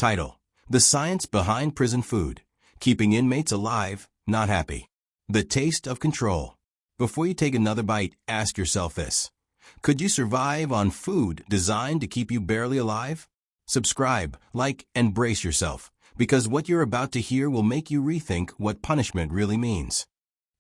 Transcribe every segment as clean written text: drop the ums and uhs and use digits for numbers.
Title: The Science Behind Prison Food. Keeping Inmates Alive, Not Happy. The Taste of Control. Before you take another bite, ask yourself this. Could you survive on food designed to keep you barely alive? Subscribe, like, and brace yourself, because what you're about to hear will make you rethink what punishment really means.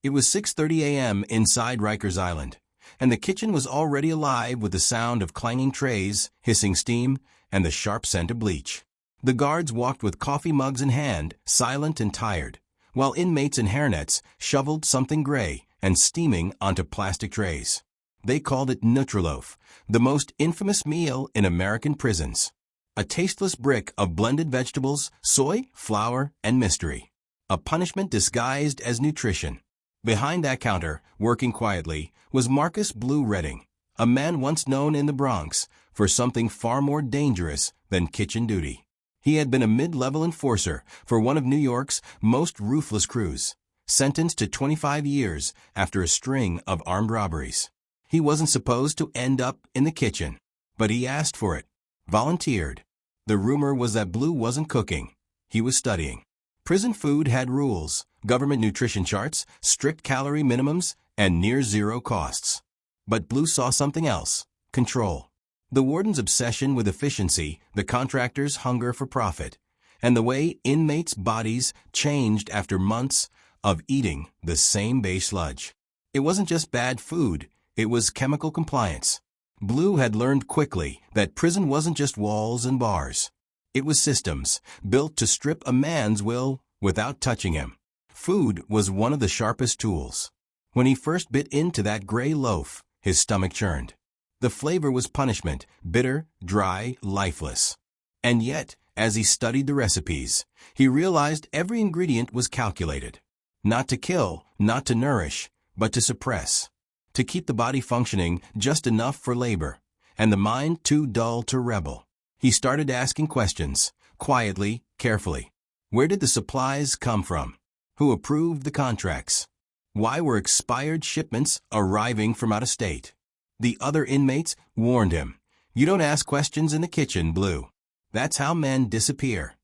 It was 6:30 a.m. inside Rikers Island, and the kitchen was already alive with the sound of clanging trays, hissing steam, and the sharp scent of bleach. The guards walked with coffee mugs in hand, silent and tired, while inmates in hairnets shoveled something gray and steaming onto plastic trays. They called it Nutriloaf, the most infamous meal in American prisons. A tasteless brick of blended vegetables, soy, flour, and mystery. A punishment disguised as nutrition. Behind that counter, working quietly, was Marcus Blue Redding, a man once known in the Bronx for something far more dangerous than kitchen duty. He had been a mid-level enforcer for one of New York's most ruthless crews, sentenced to 25 years after a string of armed robberies. He wasn't supposed to end up in the kitchen, but he asked for it, volunteered. The rumor was that Blue wasn't cooking, he was studying. Prison food had rules, government nutrition charts, strict calorie minimums, and near-zero costs. But Blue saw something else: control. The warden's obsession with efficiency, the contractor's hunger for profit, and the way inmates' bodies changed after months of eating the same beige sludge. It wasn't just bad food, it was chemical compliance. Blue had learned quickly that prison wasn't just walls and bars. It was systems, built to strip a man's will without touching him. Food was one of the sharpest tools. When he first bit into that gray loaf, his stomach churned. The flavor was punishment, bitter, dry, lifeless. And yet, as he studied the recipes, he realized every ingredient was calculated. Not to kill, not to nourish, but to suppress. To keep the body functioning just enough for labor, and the mind too dull to rebel. He started asking questions, quietly, carefully. Where did the supplies come from? Who approved the contracts? Why were expired shipments arriving from out of state? The other inmates warned him, "You don't ask questions in the kitchen, Blue. That's how men disappear."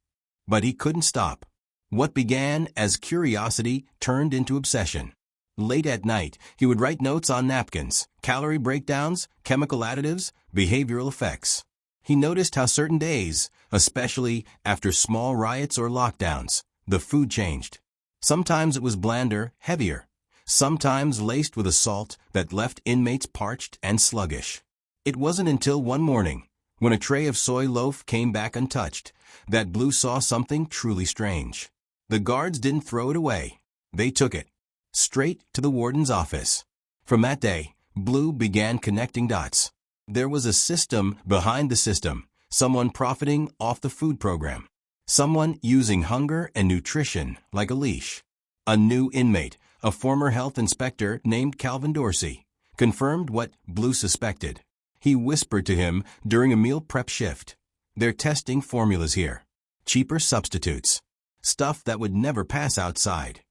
But he couldn't stop. What began as curiosity turned into obsession. Late at night, he would write notes on napkins, calorie breakdowns, chemical additives, behavioral effects. He noticed how certain days, especially after small riots or lockdowns, the food changed. Sometimes it was blander, heavier. Sometimes laced with a salt that left inmates parched and sluggish. It wasn't until one morning, when a tray of soy loaf came back untouched, that Blue saw something truly strange. The guards didn't throw it away. They took it straight to the warden's office. From that day, Blue began connecting dots. There was a system behind the system, someone profiting off the food program, someone using hunger and nutrition like a leash. A new inmate, a former health inspector named Calvin Dorsey, confirmed what Blue suspected. He whispered to him during a meal prep shift, "They're testing formulas here. Cheaper substitutes. Stuff that would never pass outside."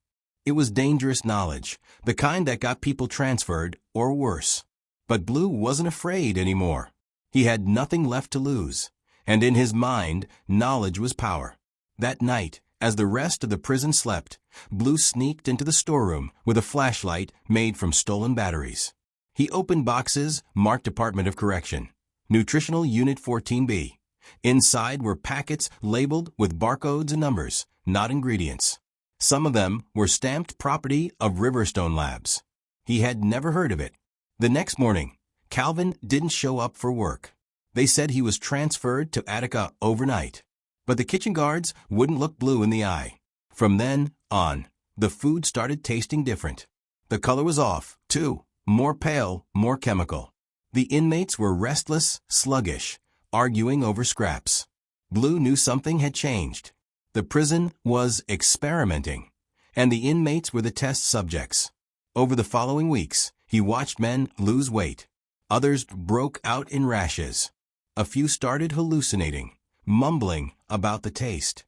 It was dangerous knowledge, the kind that got people transferred, or worse. But Blue wasn't afraid anymore. He had nothing left to lose, and in his mind, knowledge was power. That night, as the rest of the prison slept, Blue sneaked into the storeroom with a flashlight made from stolen batteries. He opened boxes marked Department of Correction, Nutritional Unit 14B. Inside were packets labeled with barcodes and numbers, not ingredients. Some of them were stamped property of Riverstone Labs. He had never heard of it. The next morning, Calvin didn't show up for work. They said he was transferred to Attica overnight. But the kitchen guards wouldn't look Blue in the eye. From then on, the food started tasting different. The color was off, too, more pale, more chemical. The inmates were restless, sluggish, arguing over scraps. Blue knew something had changed. The prison was experimenting, and the inmates were the test subjects. Over the following weeks, he watched men lose weight. Others broke out in rashes. A few started hallucinating, mumbling about the taste.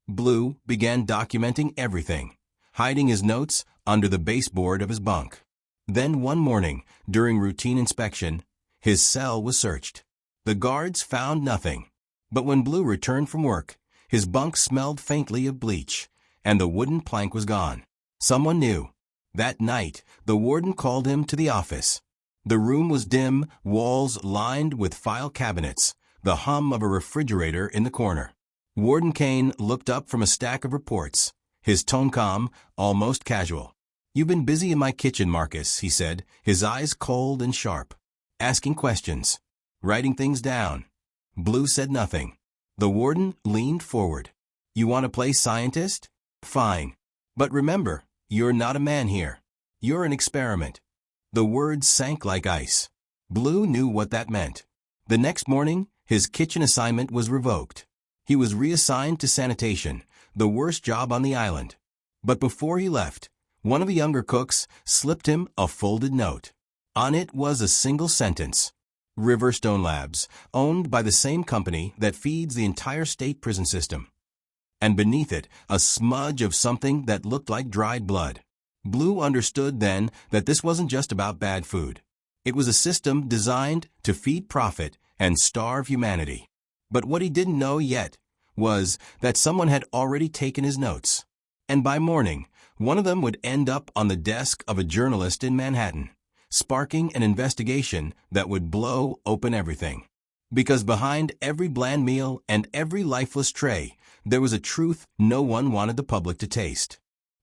Blue began documenting everything, hiding his notes under the baseboard of his bunk. Then one morning, during routine inspection, his cell was searched. The guards found nothing. But when Blue returned from work, His bunk smelled faintly of bleach, and the wooden plank was gone. Someone knew. That night, the warden called him to the office. The room was dim, walls lined with file cabinets, the hum of a refrigerator in the corner. Warden Kane looked up from a stack of reports, his tone calm, almost casual. "You've been busy in my kitchen, Marcus," he said, his eyes cold and sharp. "Asking questions. Writing things down." Blue said nothing. The warden leaned forward. "You want to play scientist? Fine. But remember, you're not a man here. You're an experiment." The words sank like ice. Blue knew what that meant. The next morning, his kitchen assignment was revoked. He was reassigned to sanitation, the worst job on the island. But before he left, one of the younger cooks slipped him a folded note. On it was a single sentence: Riverstone Labs, owned by the same company that feeds the entire state prison system. And beneath it, a smudge of something that looked like dried blood. Blue understood then that this wasn't just about bad food. It was a system designed to feed profit and starve humanity. But what he didn't know yet was that someone had already taken his notes. And by morning, one of them would end up on the desk of a journalist in Manhattan, sparking an investigation that would blow open everything. Because behind every bland meal and every lifeless tray, there was a truth no one wanted the public to taste.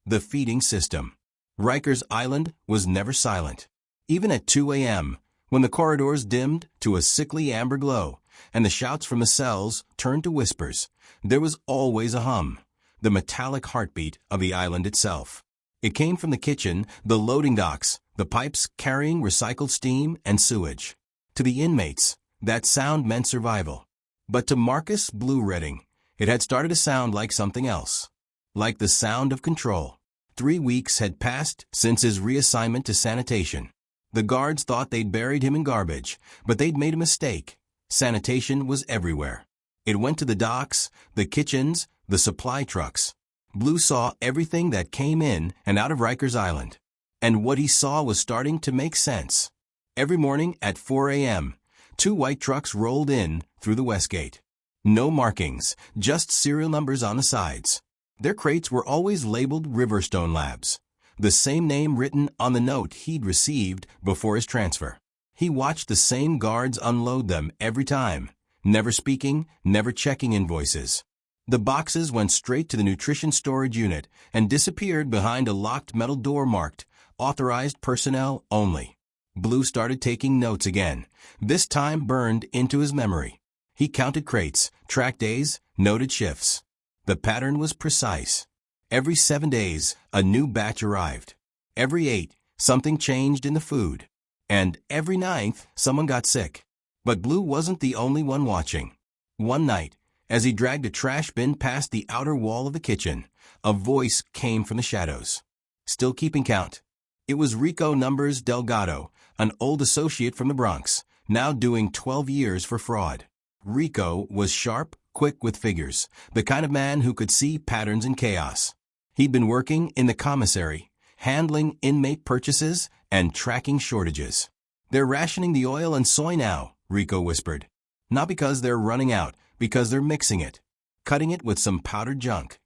The feeding system. Rikers Island was never silent. Even at 2 a.m., when the corridors dimmed to a sickly amber glow and the shouts from the cells turned to whispers, there was always a hum, the metallic heartbeat of the island itself. It came from the kitchen, the loading docks, the pipes carrying recycled steam and sewage. To the inmates, that sound meant survival. But to Marcus Blue Redding, it had started to sound like something else. Like the sound of control. 3 weeks had passed since his reassignment to sanitation. The guards thought they'd buried him in garbage, but they'd made a mistake. Sanitation was everywhere. It went to the docks, the kitchens, the supply trucks. Blue saw everything that came in and out of Rikers Island. And what he saw was starting to make sense. Every morning at 4 a.m., 2 white trucks rolled in through the west gate. No markings, just serial numbers on the sides. Their crates were always labeled Riverstone Labs, the same name written on the note he'd received before his transfer. He watched the same guards unload them every time, never speaking, never checking invoices. The boxes went straight to the nutrition storage unit and disappeared behind a locked metal door marked "Authorized Personnel Only." Blue started taking notes again, this time burned into his memory. He counted crates, tracked days, noted shifts. The pattern was precise. Every 7 days, a new batch arrived. Every 8, something changed in the food. And every 9th, someone got sick. But Blue wasn't the only one watching. One night, as he dragged a trash bin past the outer wall of the kitchen, a voice came from the shadows. Still keeping count. It was Rico Numbers Delgado, an old associate from the Bronx, now doing 12 years for fraud. Rico was sharp, quick with figures, the kind of man who could see patterns in chaos. He'd been working in the commissary, handling inmate purchases and tracking shortages. "They're rationing the oil and soy now," Rico whispered. "Not because they're running out, because they're mixing it, cutting it with some powdered junk."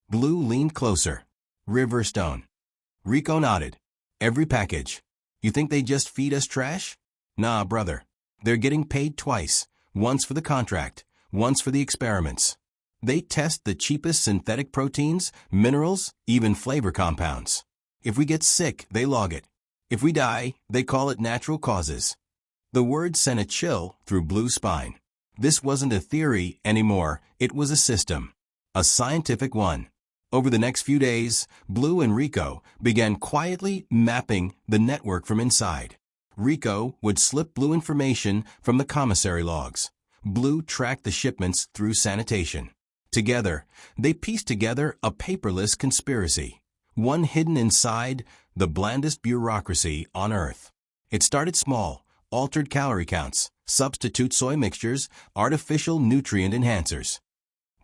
Blue leaned closer. "Riverstone." Rico nodded. "Every package. You think they just feed us trash? Nah, brother. They're getting paid twice, once for the contract, once for the experiments. They test the cheapest synthetic proteins, minerals, even flavor compounds. If we get sick, they log it. If we die, they call it natural causes." The word sent a chill through Blue's spine. This wasn't a theory anymore, it was a system. A scientific one. Over the next few days, Blue and Rico began quietly mapping the network from inside. Rico would slip Blue information from the commissary logs. Blue tracked the shipments through sanitation. Together, they pieced together a paperless conspiracy, one hidden inside the blandest bureaucracy on Earth. It started small, altered calorie counts, substitute soy mixtures, artificial nutrient enhancers.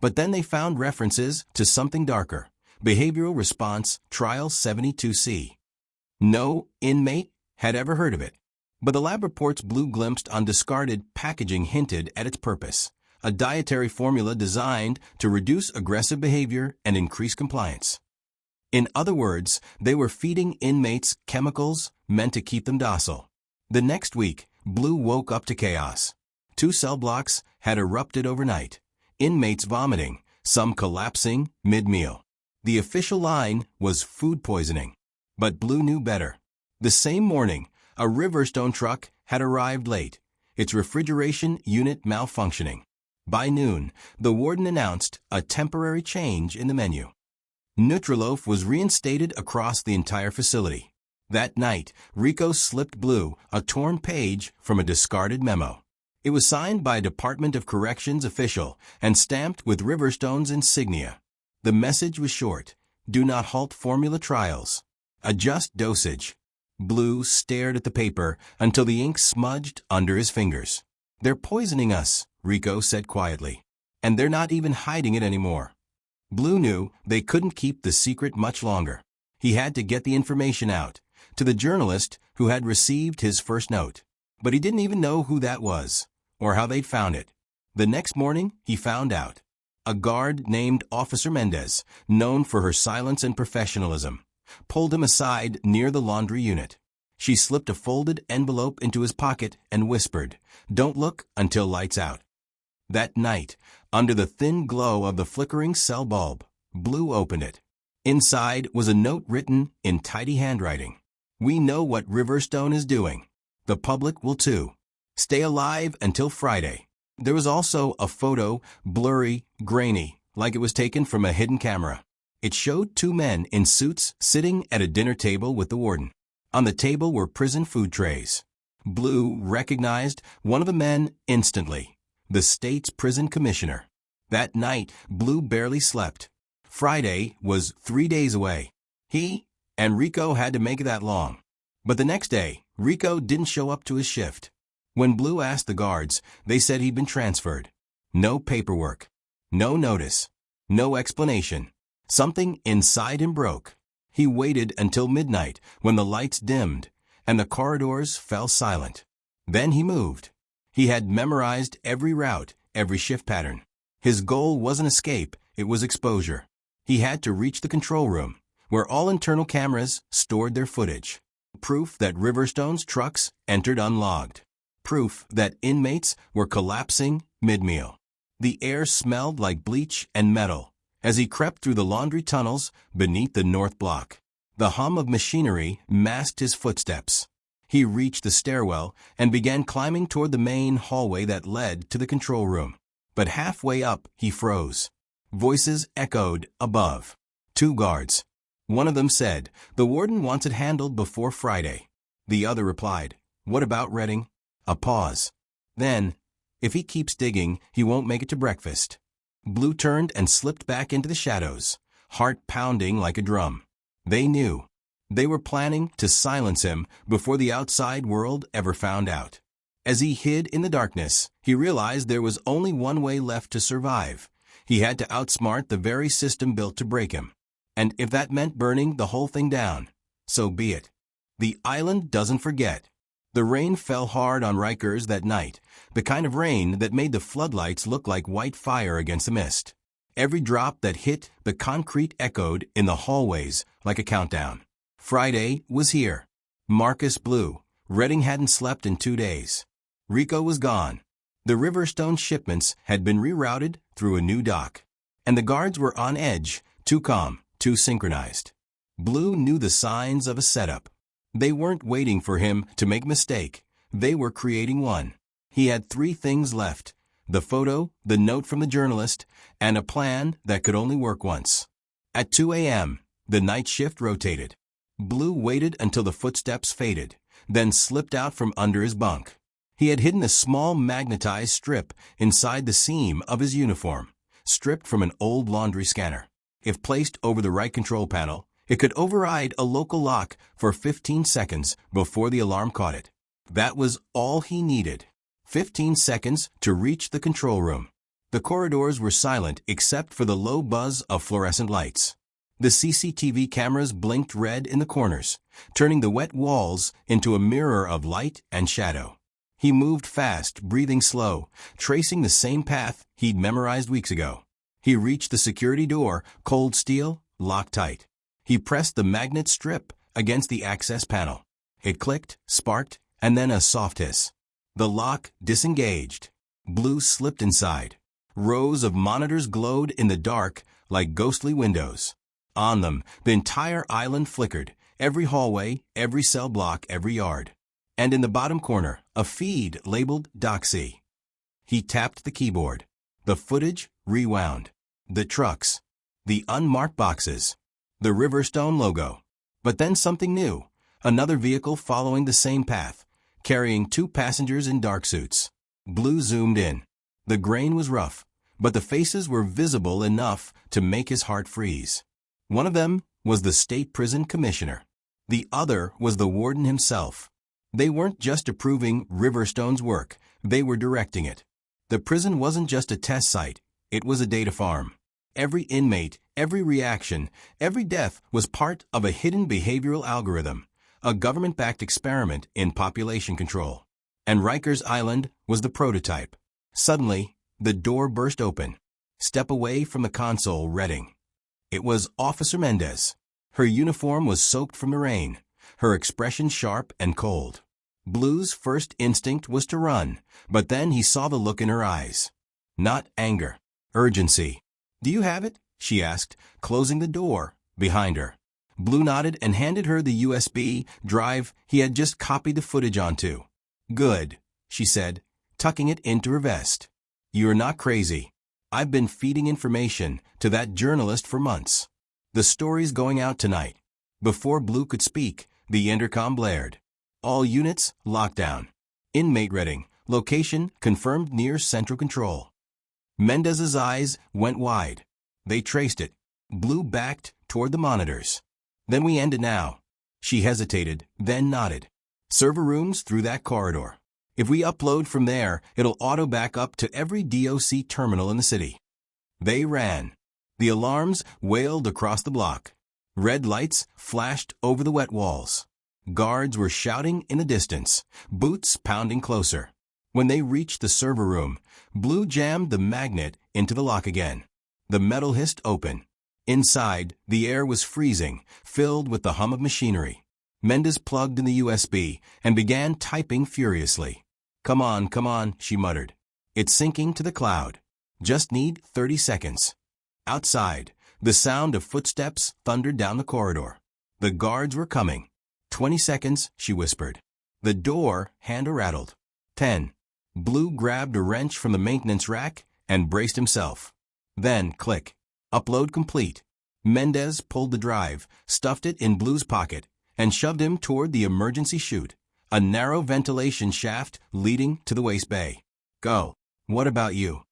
But then they found references to something darker, behavioral response trial 72C. No inmate had ever heard of it. But the lab reports Blue glimpsed on discarded packaging hinted at its purpose, a dietary formula designed to reduce aggressive behavior and increase compliance. In other words, they were feeding inmates chemicals meant to keep them docile. The next week, Blue woke up to chaos. 2 cell blocks had erupted overnight. Inmates vomiting, some collapsing mid-meal. The official line was food poisoning. But Blue knew better. The same morning, a Riverstone truck had arrived late, its refrigeration unit malfunctioning. By noon, the warden announced a temporary change in the menu. Nutriloaf was reinstated across the entire facility. That night, Rico slipped Blue a torn page from a discarded memo. It was signed by a Department of Corrections official and stamped with Riverstone's insignia. The message was short: do not halt formula trials. Adjust dosage. Blue stared at the paper until the ink smudged under his fingers. They're poisoning us, Rico said quietly. And they're not even hiding it anymore. Blue knew they couldn't keep the secret much longer. He had to get the information out to the journalist who had received his first note. But he didn't even know who that was or how they'd found it. The next morning, he found out. A guard named Officer Mendez, known for her silence and professionalism, pulled him aside near the laundry unit. She slipped a folded envelope into his pocket and whispered, "Don't look until lights out." That night, under the thin glow of the flickering cell bulb, Blue opened it. Inside was a note written in tidy handwriting. "We know what Riverstone is doing. The public will too. Stay alive until Friday." There was also a photo, blurry, grainy, like it was taken from a hidden camera. It showed 2 men in suits sitting at a dinner table with the warden. On the table were prison food trays. Blue recognized one of the men instantly, the state's prison commissioner. That night, Blue barely slept. Friday was 3 days away. He and Rico had to make it that long. But the next day, Rico didn't show up to his shift. When Blue asked the guards, they said he'd been transferred. No paperwork. No notice. No explanation. Something inside him broke. He waited until midnight when the lights dimmed and the corridors fell silent. Then he moved. He had memorized every route, every shift pattern. His goal wasn't escape, it was exposure. He had to reach the control room, where all internal cameras stored their footage. Proof that Riverstone's trucks entered unlogged. Proof that inmates were collapsing mid-meal. The air smelled like bleach and metal as he crept through the laundry tunnels beneath the north block. The hum of machinery masked his footsteps. He reached the stairwell and began climbing toward the main hallway that led to the control room. But halfway up, he froze. Voices echoed above. 2 guards. One of them said, "The warden wants it handled before Friday." The other replied, "What about Redding?" A pause. Then, "If he keeps digging, he won't make it to breakfast." Blue turned and slipped back into the shadows, heart pounding like a drum. They knew. They were planning to silence him before the outside world ever found out. As he hid in the darkness, he realized there was only one way left to survive. He had to outsmart the very system built to break him. And if that meant burning the whole thing down, so be it. The island doesn't forget. The rain fell hard on Rikers that night, the kind of rain that made the floodlights look like white fire against the mist. Every drop that hit the concrete echoed in the hallways like a countdown. Friday was here. Marcus Blue. Redding hadn't slept in 2 days. Rico was gone. The Riverstone shipments had been rerouted through a new dock. And the guards were on edge, too calm, too synchronized. Blue knew the signs of a setup. They weren't waiting for him to make a mistake. They were creating one. He had 3 things left: the photo, the note from the journalist, and a plan that could only work once. At 2 a.m., the night shift rotated. Blue waited until the footsteps faded, then slipped out from under his bunk. He had hidden a small magnetized strip inside the seam of his uniform, stripped from an old laundry scanner. If placed over the right control panel, it could override a local lock for 15 seconds before the alarm caught it. That was all he needed. 15 seconds to reach the control room. The corridors were silent except for the low buzz of fluorescent lights. The CCTV cameras blinked red in the corners, turning the wet walls into a mirror of light and shadow. He moved fast, breathing slow, tracing the same path he'd memorized weeks ago. He reached the security door, cold steel, locked tight. He pressed the magnet strip against the access panel. It clicked, sparked, and then a soft hiss. The lock disengaged. Blue slipped inside. Rows of monitors glowed in the dark like ghostly windows. On them, the entire island flickered, every hallway, every cell block, every yard. And in the bottom corner, a feed labeled Doxy. He tapped the keyboard. The footage rewound. The trucks. The unmarked boxes. The Riverstone logo. But then something new. Another vehicle following the same path, carrying 2 passengers in dark suits. Blue zoomed in. The grain was rough, but the faces were visible enough to make his heart freeze. One of them was the state prison commissioner. The other was the warden himself. They weren't just approving Riverstone's work, they were directing it. The prison wasn't just a test site, it was a data farm. Every inmate, every reaction, every death was part of a hidden behavioral algorithm, a government-backed experiment in population control. And Rikers Island was the prototype. Suddenly, the door burst open. Step away from the console, Redding. It was Officer Mendez. Her uniform was soaked from the rain, her expression sharp and cold. Blue's first instinct was to run, but then he saw the look in her eyes. Not anger, urgency. "Do you have it?" she asked, closing the door behind her. Blue nodded and handed her the USB drive he had just copied the footage onto. "Good," she said, tucking it into her vest. "You're not crazy. I've been feeding information to that journalist for months. The story's going out tonight." Before Blue could speak, the intercom blared. "All units, lockdown. Inmate Redding, location confirmed near Central Control." Mendez's eyes went wide. They traced it. Blue backed toward the monitors. "Then we end it now." She hesitated, then nodded. "Server rooms through that corridor. If we upload from there, it'll auto-back up to every DOC terminal in the city." They ran. The alarms wailed across the block. Red lights flashed over the wet walls. Guards were shouting in the distance, boots pounding closer. When they reached the server room, Blue jammed the magnet into the lock again. The metal hissed open. Inside, the air was freezing, filled with the hum of machinery. Mendez plugged in the USB and began typing furiously. Come on, she muttered. "It's syncing to the cloud. Just need 30 seconds." Outside, the sound of footsteps thundered down the corridor. The guards were coming. 20 seconds, she whispered. The door handle rattled. 10. Blue grabbed a wrench from the maintenance rack and braced himself. Then, click. Upload complete. Mendez pulled the drive, stuffed it in Blue's pocket, and shoved him toward the emergency chute, a narrow ventilation shaft leading to the waste bay. "Go. What about you?"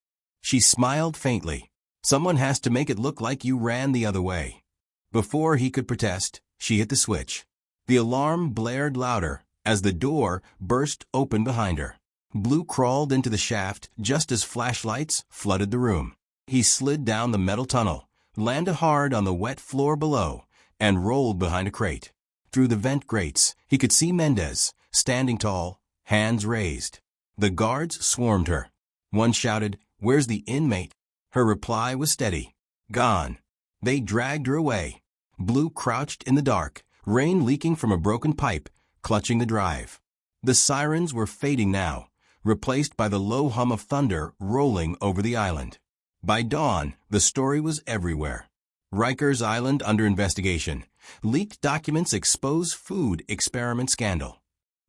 She smiled faintly. "Someone has to make it look like you ran the other way." Before he could protest, she hit the switch. The alarm blared louder as the door burst open behind her. Blue crawled into the shaft just as flashlights flooded the room. He slid down the metal tunnel, landed hard on the wet floor below, and rolled behind a crate. Through the vent grates, he could see Mendez, standing tall, hands raised. The guards swarmed her. One shouted, "Where's the inmate?" Her reply was steady. "Gone." They dragged her away. Blue crouched in the dark, rain leaking from a broken pipe, clutching the drive. The sirens were fading now, replaced by the low hum of thunder rolling over the island. By dawn, the story was everywhere. Rikers Island under investigation. Leaked documents expose food experiment scandal.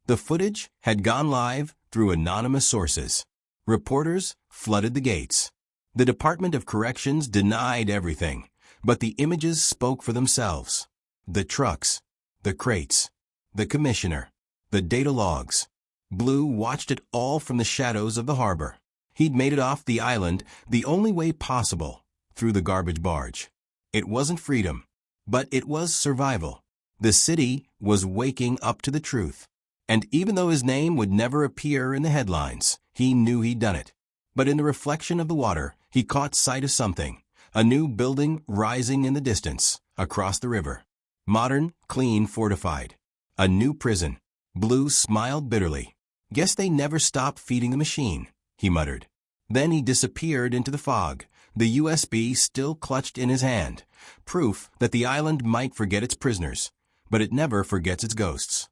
The footage had gone live through anonymous sources. Reporters flooded the gates. The Department of Corrections denied everything, but the images spoke for themselves. The trucks, the crates, the commissioner, the data logs. Blue watched it all from the shadows of the harbor. He'd made it off the island the only way possible, through the garbage barge. It wasn't freedom, but it was survival. The city was waking up to the truth. And even though his name would never appear in the headlines, he knew he'd done it. But in the reflection of the water, he caught sight of something, a new building rising in the distance, across the river. Modern, clean, fortified. A new prison. Blue smiled bitterly. Guess they never stopped feeding the machine, he muttered. Then he disappeared into the fog, the USB still clutched in his hand, proof that the island might forget its prisoners, but it never forgets its ghosts.